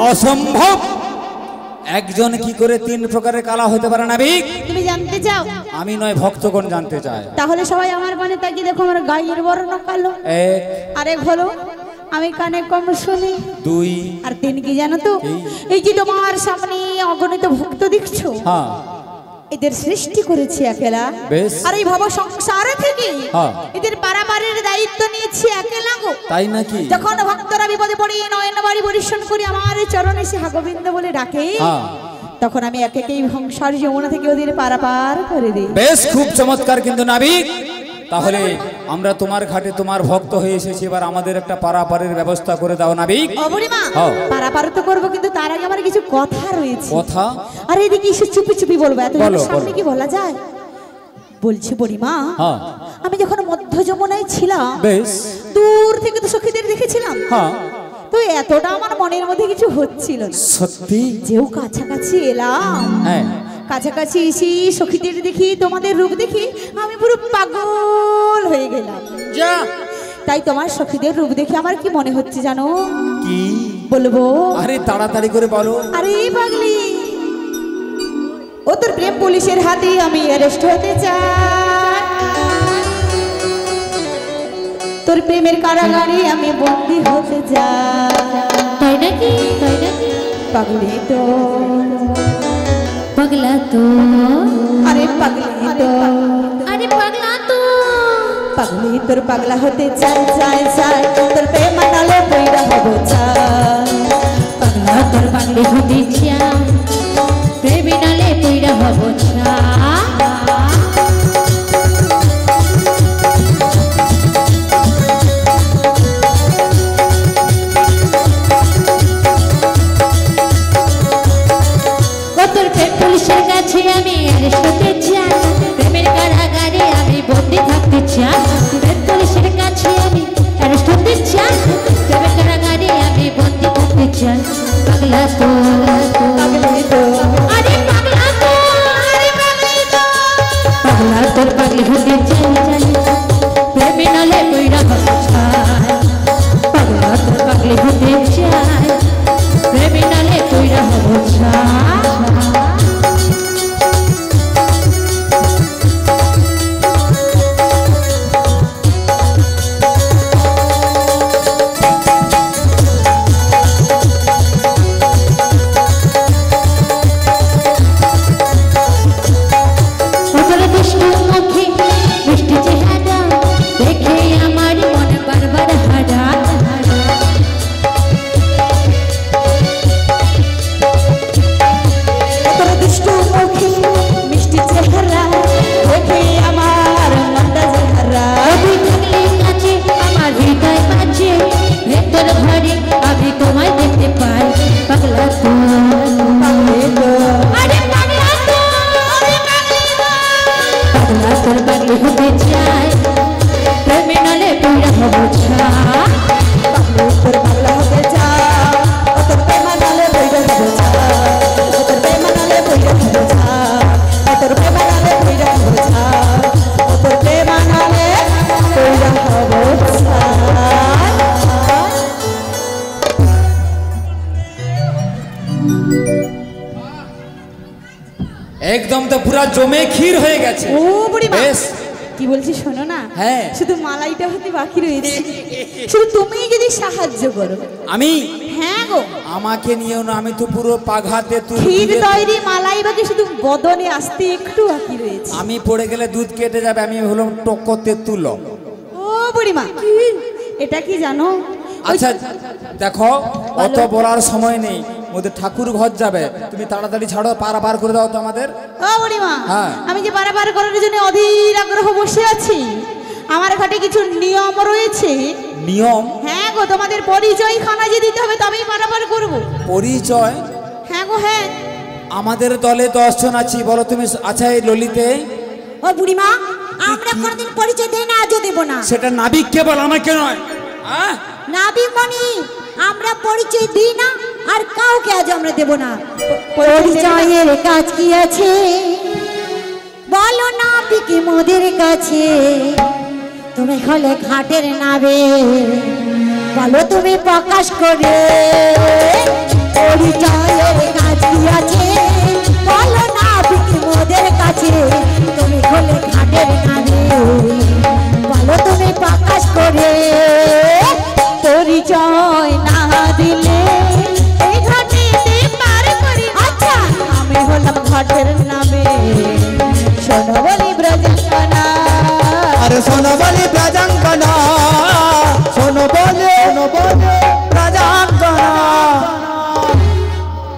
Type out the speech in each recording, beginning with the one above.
অসম্ভব একজন কি করে তিন প্রকারের কালা হতে পারে না বিক? তুমি জানতে চাও? আমি নয় ভক্তগণ জানতে চায়। তাহলে সবাই আমার কানে তাকিয়ে দেখো, আমার গায়ের বর্ণ কালো। এক। আরেক হলো আমি কানে কম শুনি। দুই। আর তিন কি জানো তো? এই যে তোমার সামনে অগণিত ভক্ত দেখছো, হ্যাঁ, এদের সৃষ্টি করেছি একলা। আর এই ভব সংসারে থেকে এদের পারাপারের দায়িত্ব নিয়েছি একলা গো। তাই নাকি? যখন ভক্তরা বিপদে পড়ে নয়ন বাড়ি পরিশ্রম করে আমার চরণে সে গোবিন্দ বলে ডাকে, তখন আমি এক একেই সংসার যমুনা থেকে ওদের পারাপার করে দিই। বেশ, খুব চমৎকার। কিন্তু নাবিক, তাহলে আমরা তোমার ঘাটে তোমার ভক্ত হয়ে এসেছি, এবার আমাদের একটা পারাপারের ব্যবস্থা করে দাও নাবিক। অবরিমা, পারাপার তো করবো, কিন্তু তার আগে আমার কিছু কথা রয়েছে। কথা? আরে এদিকে এসে চুপি চুপি বলবো, এত সামনে কি বলা যায়? বলছি বড়িমা, আমি যখন মধ্য যমুনায় ছিলাম, বেশ দূর থেকে তো সখীদের দেখেছিলাম, তো এতটা আমার মনের মধ্যে কিছু হচ্ছিল না। সত্যি? যেও কাছাকাছি এলাম, কাছাকাছি এসে সখীদের দেখি, তোমাদের রূপ দেখি আমি পুরো পাগল হয়ে গেলাম। তাই তোমার সখীদের রূপ দেখে আমার কি মনে হচ্ছে জানো? কি বলবো? আরে তাড়াতাড়ি করে বলো। আরে পাগলি, ও তোর প্রেম পুলিশের হাতে আমি অ্যারেস্ট হতে চাই, তোর প্রেমের কারাগারে আমি বন্দী হতে চাই। তাই নাকি? তাই নাকি? পাগলি তো, পাগলা তো, আরে পাগলি তো, আরে পাগলা তো, পাগলি তোর পাগলা হতে চাই চাই চাই, তোর প্রেম নালে পয়রা হব চাই। পাগলা তোর পাগলি হতে চাই, প্রেম নালে পয়রা হব চাই। পুলিশের কাছে আমি অ্যারেস্ট হতে চাই, প্রেমের কারাগারে আমি বন্দী থাকতে চাই। পুলিশের কাছে আমি অ্যারেস্ট হতে চাই, প্রেমের কারাগারে আমি বন্দী থাকতে চাই। পাগলা তো, পাগলি তো, আরে পাগলা তো, আরে পাগলি একদম তো পুরা জমে ক্ষীর হয়ে গেছে। ও বুড়িমা বেশ কি বলছি শোনো না, হ্যাঁ শুধু মালাইটা হতে বাকি রয়েছে, শুধু তুমি যদি সাহায্য করো। আমি? হ্যাঁ গো। আমাকে নিয়েও না, আমি তো পুরো পাঘাতে ক্ষীর তৈরি মালাই বাকি শুধু বদনে আসতে একটু বাকি রয়েছে। আমি পড়ে গেলে দুধ কেটে যাবে, আমি হলাম টকতে তুলো। ও বুড়িমা এটা কি জানো? আচ্ছা দেখো অত বলার সময় নেই, ওদের ঠাকুর ঘর যাবে, তুমি তাড়াতাড়ি ছাড়ো, পারাপার করে দাও তো আমাদের। ও বুড়িমা হ্যাঁ। আমি যে পারাপার করার জন্য অধীর আগ্রহ বসে আছি, আমার ঘাটে কিছু নিয়ম রয়েছে। নিয়ম? হ্যাঁ গো, তোমাদের পরিচয় খানা যে দিতে হবে তবেই পারাপার করব। পরিচয়? হ্যাঁ গো হ্যাঁ। আমাদের দলে 10 জন আছি, বলো তুমি। আচ্ছা এই ললিতে। ও বুড়িমা আমরা কোনদিন পরিচয় দেই না, আজও দেব না। সেটা নাবিক কেবল, আমাকে নয়। নাবিক মনি আমরা পরিচয় দিই না, আর কাউকে আজ আমরা দেব না। পরিচয়ের কাজ কি আছে বলো নাবিক মোদের কাছে? তুমি হলে ঘাটের নাবে, বলো তুমি প্রকাশ করে। পরিচয়ের কাজ কি আছে বলো নাবিক মোদের কাছে? তুমি হলে ঘাটের নাবে, বলো তুমি প্রকাশ করে। পরিচয় না দিলে এই ঘাটে পার করি। আচ্ছা আমি হলাম ঘাটের নামে, শোনো বলি ব্রজাঙ্গনা। আরে শোনো বলি ব্রজাঙ্গনা, শোনো বলে ব্রজাঙ্গনা।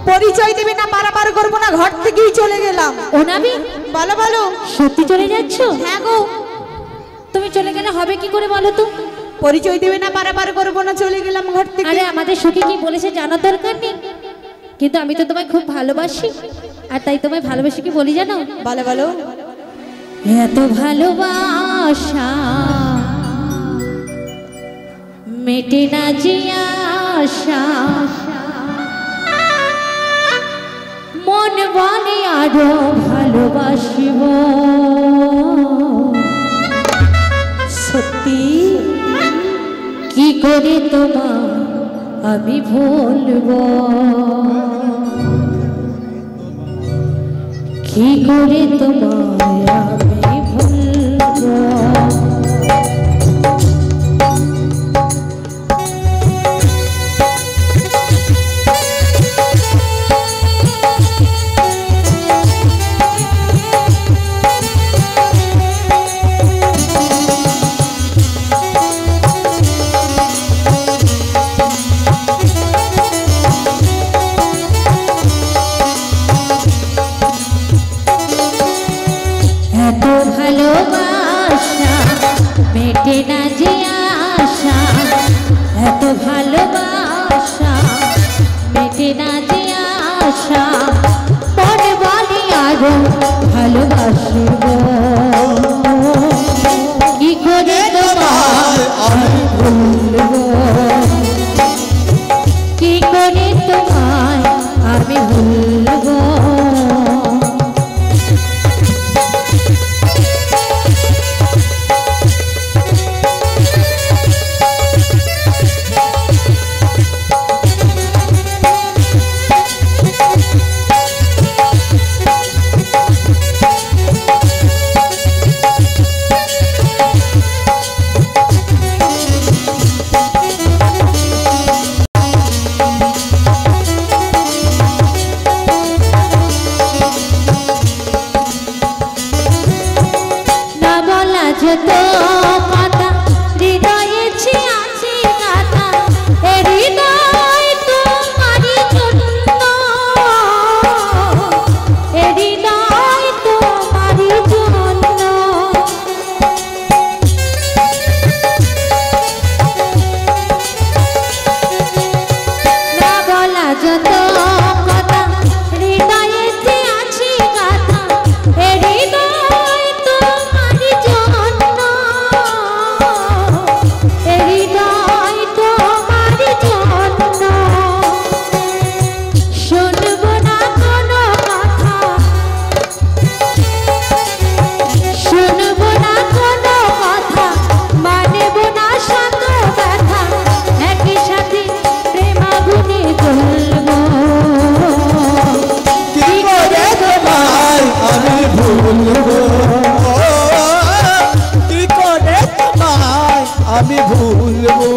পরিচয় দেবে না, পারাপার করবো না, ঘর থেকেই চলে গেলাম। ও নাবি বলো বলো। সত্যি চলে যাচ্ছ? হ্যাঁ গো। তুমি চলে গেলে হবে কি করে বলো তো? পরিচয় দেবে না, পারাপার করবো না, চলে গেলাম ঘর থেকে। আরে আমাদের সখী কি বলেছে জানার দরকার নেই, কিন্তু আমি তো তোমায় খুব ভালোবাসি, আর তাই তোমায় ভালোবাসি কি বলি জানো? বলো বলো। এত ভালোবাসা মেটে না যে আশা, মন বলে আরো ভালোবাসিব। সত্যি? কি করে তোমায় আমি ভুলবো, কি করে তোমায় আমি ভুলবো? এত ভালোবাসা মেটে না যে আশা, এত ভালোবাসা মেটে না যে আশা, মনে বলে আরো ভালোবাসিব। কি করে তোমায় আমি ভুলবো, কি করে তোমায় আমি ভুলবো? যত কথা হৃদয়ে আছে গাথা, এ হৃদয় তোমারই জন্য, এ হৃদয় তোমারই জন্য। না বলা যত কথা হৃদয়ে আছে গাথা, এ হৃদয় তোমারই জন্য। আমি ভুলবো।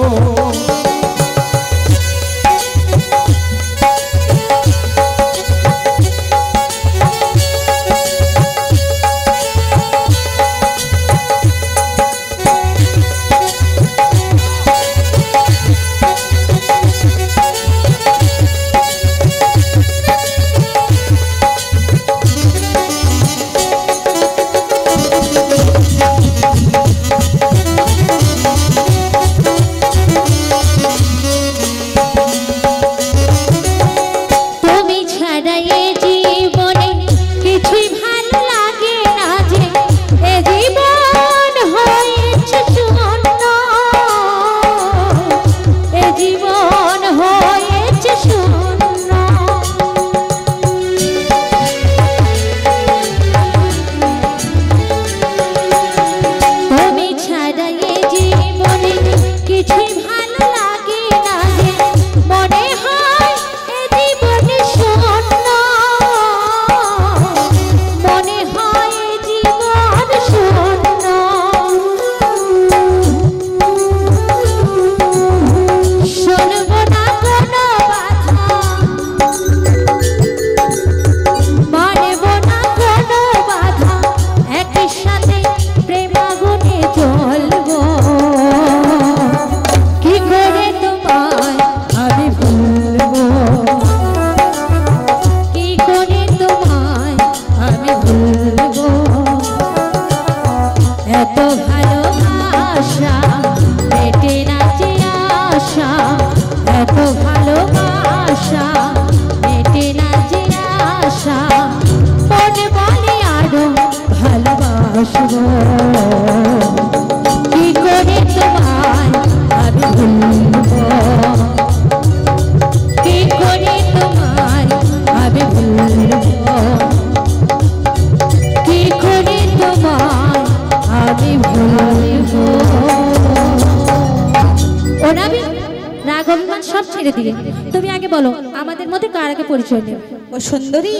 তুমি আগে বলো আমাদের মধ্যে কার আগে পরিচয় নেবে? ও সুন্দরী,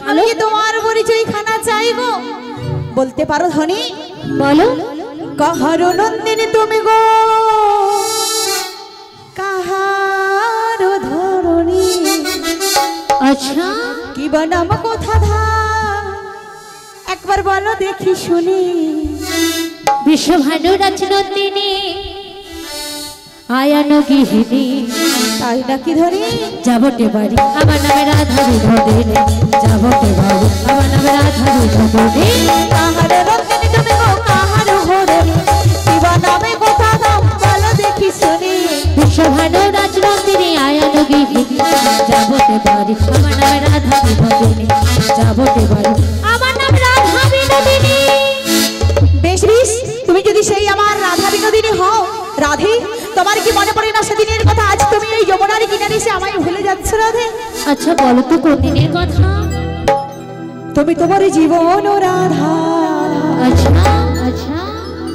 আমি কি তোমার পরিচয় খানা চাই গো? বলতে পারো ধনী? বলো। কাহার নন্দিনী তুমি গো, কাহার ধরণী। আচ্ছা, কি বানাম কথা ধা, একবার বলো দেখি শুনি। বিশ্বভানু রাজনন্দিনী আয়ানো গৃহিণী। তাই নাকি ধরি? যাবটে বাড়ি আমার নামে রাধা বিনোদিনী, যাবটে বাড়ি আমার নামে রাধা বিনোদিনী। কাহার নন্দিনী তুমি গো, কাহার ধরণী। কি বানাম কথা ধা, বলো দেখি শুনি। বিশ্বভানু রাজনন্দিনী আয়ানো গৃহিণী, যাবটে বাড়ি আমার নামে রাধা বিনোদিনী, যাবটে বাড়ি আমার নাম রাধা বিনোদিনী। বেশ বেশ, তুমি যদি সেই আমার রাধা বিনোদিনী হও, রাধে তোমার কি মনে পড়ে না সেদিনের কথা? আজ তুমি এই যমুনার কিনারে এসে আমায় ভুলে যাচ্ছ রাধে। আচ্ছা বলো তো কোন দিনের কথা? তুমি তোমার জীবন ও রাধা। আচ্ছা আচ্ছা,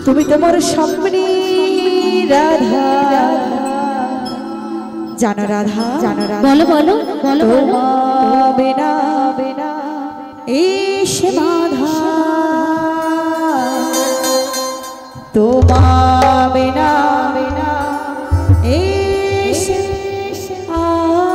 তুমি তোমার স্বপ্নে রাধা। জানো রাধা, জানো রাধা, বলো বলো বলো বলো। তোমার বিনা বিনা এসে বাধা, তোমার বিনা বিনা এসে আধা।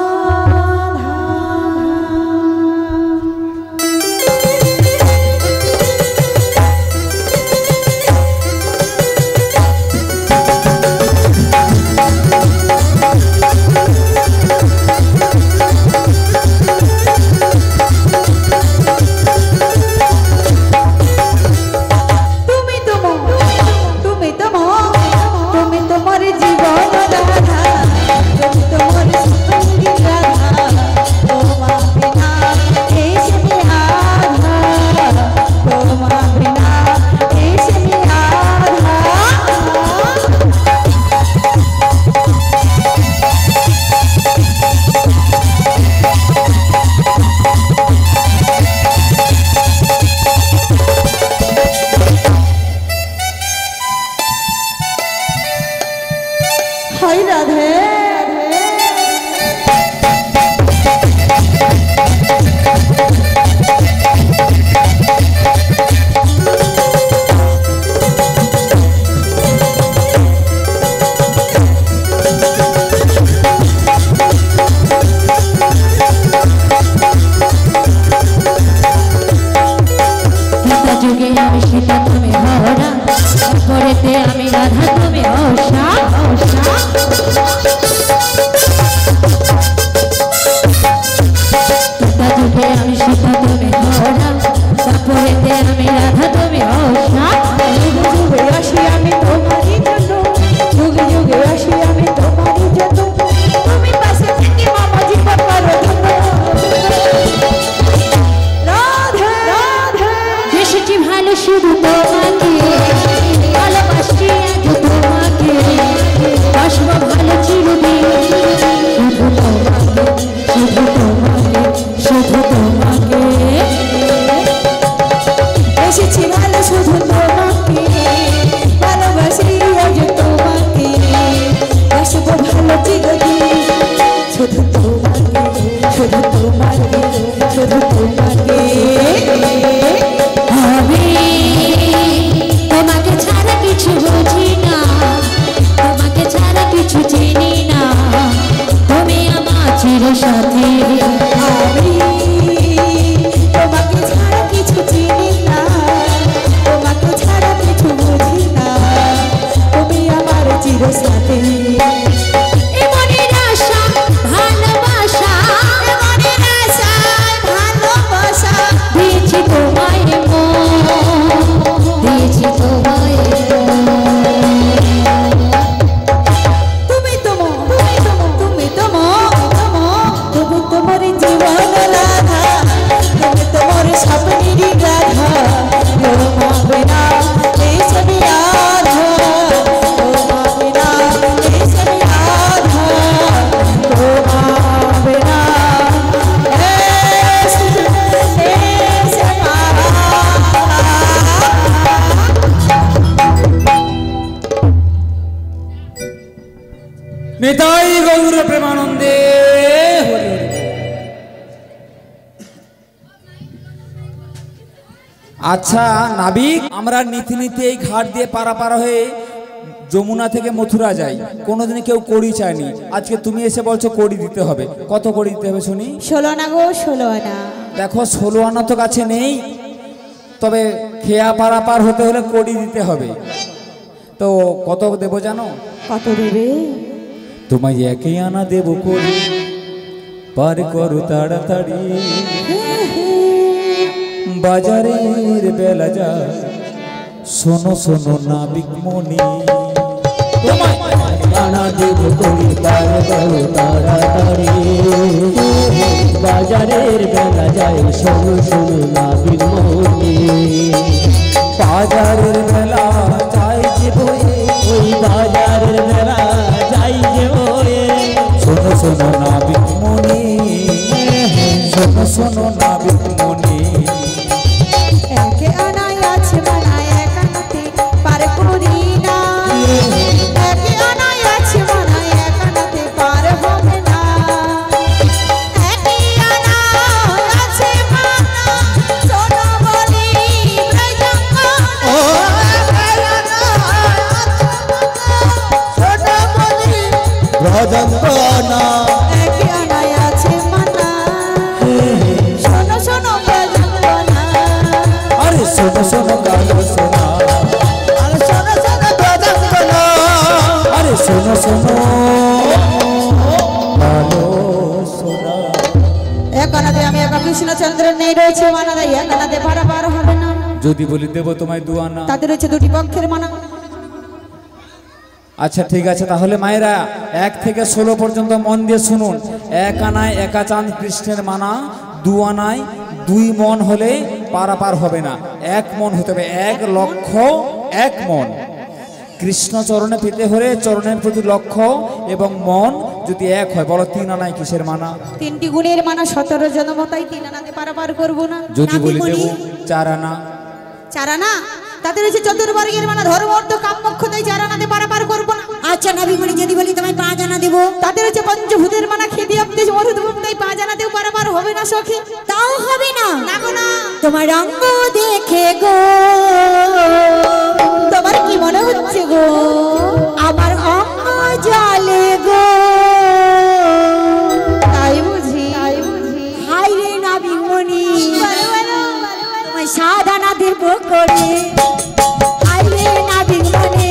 হাই রাধে। আমি রাধা তুমি অসা যুগে আমি সীতা তুমি ধরা তারপরেতে আমি রাধা তুমি অসা যুগে আসি আমি তোমারই জন্য যুগে যুগে আসি আমি তোমারই জন্য তুমি পাশে থেকে মামা জীবন করো রাধে রাধে বেশিটি ভালো শুধু তোমাকে ভালোবাসি আজ তোমাকে বাসবো ভালো চিরদিন শুধু তোমাকে শুধু তোমাকে শুধু তোমাকে এসেছি ভালো শুধু তোমাকে ভালোবাসি আজ তোমাকে বাসবো ভালো চিরদিন শুধু তোমাকে শুধু তোমাকে শুধু তোমাকে আমি তোমাকে ছাড়া কিছু বুঝি না তোমাকে ছাড়া কিছু চিনি না তুমি আমার চিরসাথী আমি তোমাকে ছাড়া কিছু চিনি না তোমাকে ছাড়া কিছু বুঝি না তুমি আমার চিরসাথী মনের আশা ভালোবাসা মনের আশায় ভালোবাসা দিয়েছি তোমায় দিয়েছি তোমায় তুমি তুমি তোমার জীবন রাধা তুমি তোমার স্বপ্নের গাধা তোমা বিনা এই সবই আধা তোমা বিনা এই সবই আধা তোমা বিনা নিতাই গৌর প্রেমানন্দে হরি হরি। আচ্ছা নাবিক, আমরা নীতি নীতি এই ঘাট দিয়ে পারাপার হয়ে যমুনা থেকে মথুরা যাই, কোনোদিন কেউ কড়ি চায়নি, আজকে তুমি এসে বলছো কড়ি দিতে হবে। কত কড়ি দিতে হবে শুনি? 16 আনা গো 16 আনা। দেখো 16 আনা তো কাছে নেই, তবে খেয়া পারাপার হতে হলে কড়ি দিতে হবে। তো কত দেবো জানো? কত দেবে? তোমায় 1 আনা দেবো কড়ি, পার করো তাড়াতাড়ি, বাজারের বেলা যা, শোনো শোনো নাবিক মনি, তোমায় আনা দেব করি পার করো তাড়াতাড়ি, বাজারের বেলা যায় শোনো শোনো নাবিক মনি, বাজারের বেলা যাই যে বয়ে, ওই বাজারের বেলা যাই যে ওয়ে, শোনো শোনো নাবিক মনি, শোনো শোনো নাবিক মনি, 1 আনায় আছে মানা 1 আনাতে পার করি না, 1 আনায় আছে মানা 1 আনাতে পার হবে না, 1 আনায় আছে মানা সোনা বলি ব্রজঙ্গনা, ও 1 আনায় সোনা বলি ব্রজঙ্গনা, 1 আনায় আছে মানা শোনো শোনো ব্রজঙ্গনা, আরে শোনো শোনো গালো শোনা, আরে শোনো শোনো ব্রজঙ্গনা, আরে শোনো শোনো গালো শোনা। 1 আনাতে আমি একা কৃষ্ণচন্দ্রের নেই রয়েছে মানা, 1 আনাতে পারাপার হবে না, যদি বলি দেবো তোমায় 2 আনা। তাদের রয়েছে 2টি পক্ষের মানা। আচ্ছা ঠিক আছে, তাহলে মায়েরা 1 থেকে 16 পর্যন্ত মন দিয়ে শুনুন। 1 আনায় 1 চাঁদ কৃষ্ণের মানা, 2 আনায় 2 মন হলে পারাপার হবে না, 1 মন হতে হবে, 1 লক্ষ 1 মন। কৃষ্ণ চরণে পেতে হলে চরণের প্রতি লক্ষ্য এবং মন যদি 1 হয়, বলো 3 আনায় কিসের মানা? 3টি গুণের মানা 17 জন্ম, তাই 3 আনাতে পারাপার করবো না। যদি বলি নাকি দেবো 4 আনা। 4 আনা, তাদের রয়েছে চতুর্বর্গের মানা, ধর্ম অর্থ কাম মোক্ষ, তাই 4 আনাতে পারাপার করবো না। আচ্ছা নাবিমণি, যদি বলি তোমায় 5 আনা দেবো? তাদের হচ্ছে পঞ্চভূতের মানা, খেতে আপনি মরুদভূম, তাই 5 আনাতেও পারাপার হবে না সখী। তাও হবে না? না গো না। তোমার রঙ্গ দেখে গো তোমার কি মনে হচ্ছে গো? আমার অঙ্গ জলে গো, তাই বুঝি? হাই রে নাবিমণি, তোমায় 7 আনা দেবো করে, হাই রে নাবিমণি,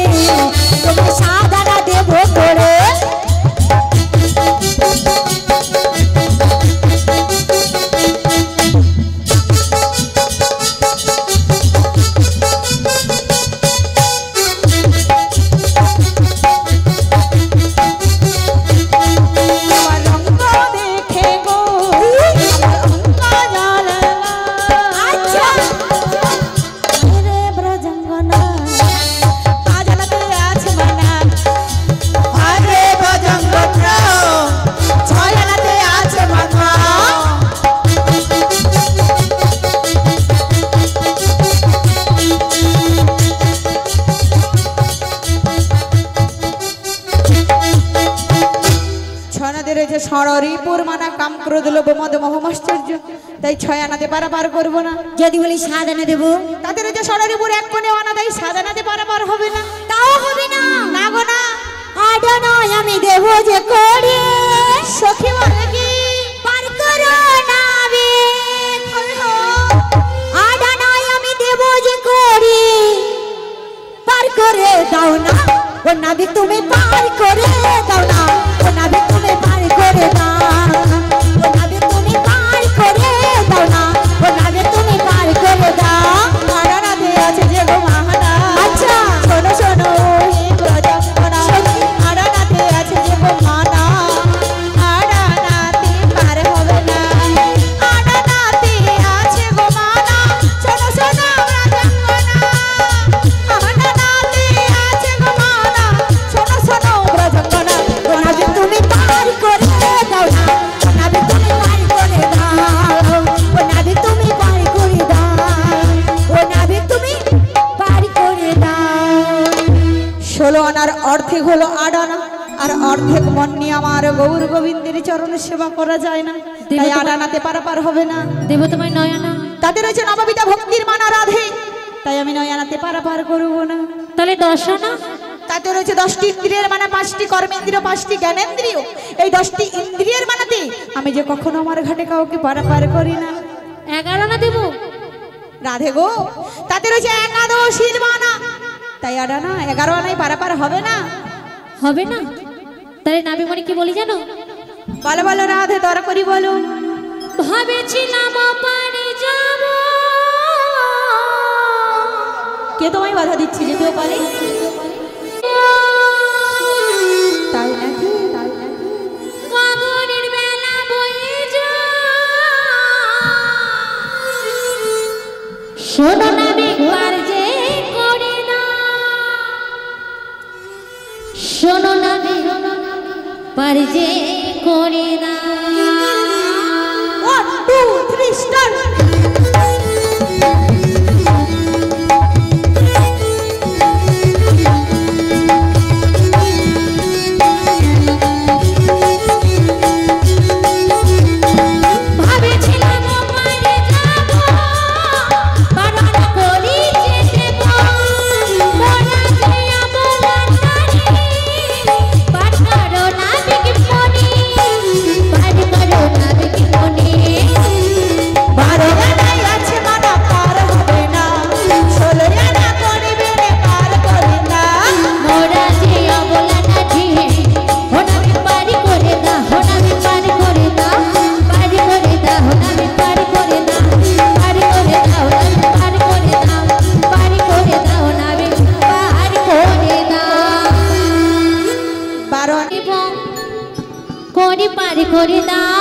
ষড়রিপুর মানা কাম ক্রোধ লোভ মদ মোহমাশ্চর্য, তাই 6 আনাতে পারাপার করবো না। যদি বলি 7 আনা দেবো, তাদের যে ষড়রিপুর 1 কোণে আনা দেয় 7 আনাতে পারাপার হবে না। তাও হবে না। না গো না। 8 আনা আমি দেবো যে করে, সখী বলে কি পার করো নাবে। 8 আনা আমি দেবো যে করে, পার করে দাও না ও নাবিক তুমি পার করে দাও না, ও নাবিক তুমি পার করে দাও, ও নাবিক তুমি পার করে দাও না, ও নাবিক তুমি পার করে দাও। আড়ানাতে আছে যে গো মাহানা, আচ্ছা শোনো শোনো এই ব্রজঙ্গনা, আড়ানাতে আছে যে গো মানা, আড়ানাতে পার হবে না, আড়ানাতে আছে গো মানা, শোনো শোনো ব্রজঙ্গনা, আড়ানাতে আছে গো মানা, শোনো শোনো ব্রজঙ্গনা। ও নাবিক তুমি পার করে দাও না, ও নাবিক তুমি পার করে দাও, ও নাবিক তুমি পার করে দাও, ও নাবিক তুমি পার করে দাও। 16 আনার অর্ধেক হলো 8 আনা, আর অর্ধেক মন নিয়ে আমার গৌর গোবিন্দের চরণে সেবা করা যায় না, তাই 8 আনাতে পারাপার হবে না। দেব তোমায় 9 আনা। তাদের হচ্ছে নববিধা ভক্তির মানা রাধে, তাই আমি 9 আনাতে পারাপার করবো না। তাহলে 10 আনা। তাতে রয়েছে 10টি ইন্দ্রিয়ের মানা, 5টি কর্মেন্দ্রিয়, 5টি জ্ঞানেন্দ্রিয়। এই 10টি ইন্দ্রিয়ের মানাতে আমি যে কখনো আমার ঘাটে কাউকে পারাপার করি না। 11 আনা দেব। রাধে গো, তাতে রয়েছে একাদশীর মানা, তাই 8 আনা 11 আনায় পারাপার হবে না। হবে না। তাহলে নাবি মনে কি বলি জানো? বলো বলো রাধে, দর করি বলো। ভাবেছিলাম পারে যাব, কে তোমায় বাধা দিচ্ছে যেতেও পারে? তাই নাকি? তাই নাকি? গগনের বেলা বয়ে যায়, শোনো নাবি পার যে করে না, শোনো নাবি পার যে করে না। 1 2 3 স্টার্ট। ভাবেছিলাম পারে যাব, বারণ করি যেতে মোরা যে আমলার নারী, পার করো নাবিক মনি, পার করো নাবিক মনি। 12 আনায় আছে মানা, পার হবে না। 16 আনা করিবে রে, পার করি না। মোরা যে আমলার নারী, হোনাবি পার করে দাও, হোনাবি পার করে দাও, পার করে দাও, হোনাবি পার করে দাও, পার করে দাও, নাবি পার করে দাও, পার করে দাও, নাবি পার করে দাও। 12 এবং করে পার করে দাও,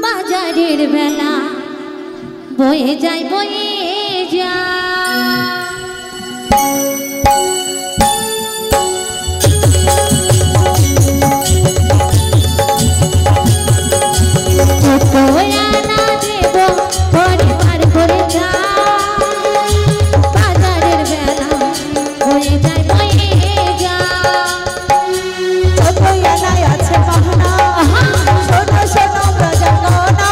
বাজারের বেলা বয়ে যায় বয়ে যায়। তোরা না দেব করে পার করে দাও, বাজারের বেলা বয়ে যায় বয়ে যায়। 14 আনায় আছে বাহানা, শোনো শোনো ব্রজঙ্গনা।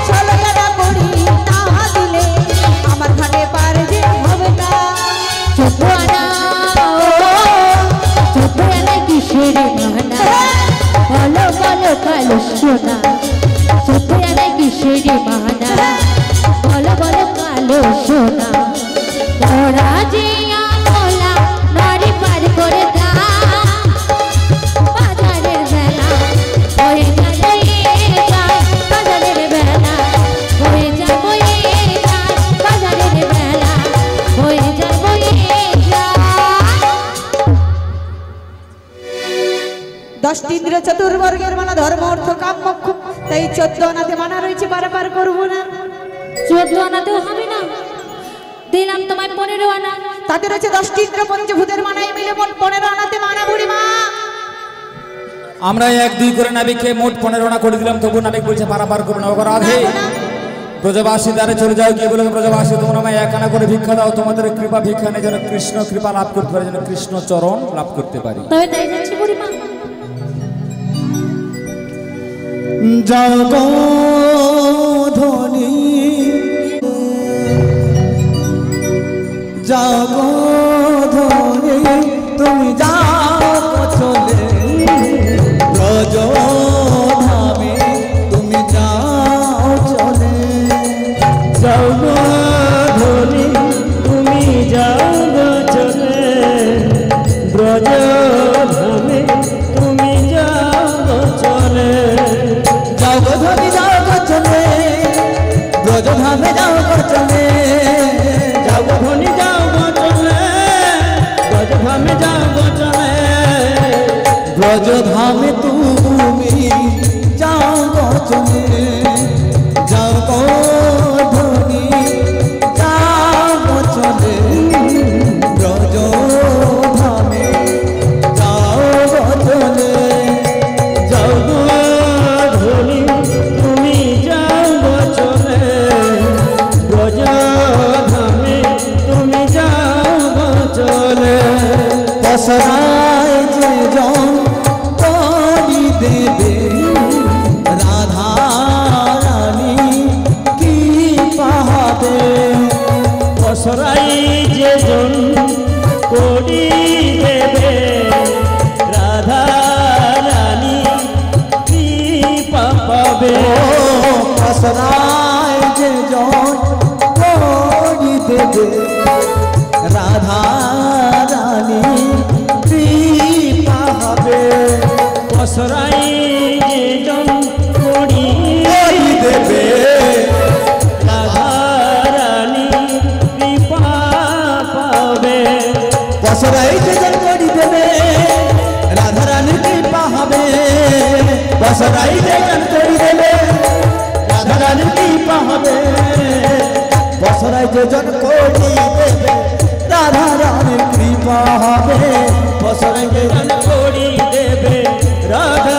16 আনা করি না দিলে আমার ঘাটে পার যে হবে না। 14 আনা, ও 14 আনা কিসের বাহানা, বলো বলো কালো সোনা, 14 আনা কিসের বাহানা, বলো বলো কালো সোনা। তোরা যে আমলা নারী পার করে দাও, বাজারের বেলা হয়ে যায় বয়ে যায়, বাজারের বেলা হয়ে যায় বয়ে যায়, বাজারের বেলা হয়ে যায় বয়ে যায়। 10টি ইন্দ্রিয় চতুর্বর্গের মানা, ধর্ম অর্থ কাম মোক্ষ, তাই 14 আনাতে মানা রয়েছে, পারাপার করবো না। 14 আনাতেও হবে না। দিলাম তোমায় 15 আনা। তাতে রয়েছে 10টি ইন্দ্র পঞ্চভূতের মানায় মিলে মোট 15 আনাতে মানা বুড়িমা। আমরা 1 2 করে নাবিককে মোট 15 আনা করে দিলাম, তবু নাবিক বলছে পারাপার করবো না। ও রাধে, ব্রজবাসী দ্বারে চলে যাও, গিয়ে বলে ব্রজবাসী তোমরা আমায় 1 আনা করে ভিক্ষা দাও, তোমাদের কৃপা ভিক্ষা নেই যেন কৃষ্ণ কৃপা লাভ করতে পারে, যেন কৃষ্ণ চরণ লাভ করতে পারি। তবে তাই যাচ্ছি বুড়িমা। জগধনী জগধনী তুমি যাও চলে ব্রজ ধামে তুমি যাও চলে জগধনী তুমি যাও চলে ব্রজ ধামে তুমি যাও চলে জগধনী যাও চলে ব্রজ ধামে যাও চলে জগধনী যাও চলে ব্রজ ধামে যাও চলে ব্রজ ধামে তুমি যাও চলে জগধনী যাও চলে ব্রজ ধামে যাও চলে জগধনী তুমি যাও চলে ব্রজ ধামে তুমি যাও চলে পসরায় যে জন করি দেবে রাধা রানী কি পাহাবে পসরাই যে জন করি দেবে রাধা রানী কৃপা পাবে পসরায় যে জন করি দেবে রাধা রানী কৃপা হবে পসরাই যে জন করি দেবে রাধা রানী কৃপা পাবে পসরাই যে জন করি দেবে রাধা রানী কৃপা হবে পসরাই যে জন করি দেবে রাধা রানী কৃপা হবে পসরাই যে জন করি দেবে রাধা রানীর কৃপা হবে পসরাই যে জন করি দেবে রাধা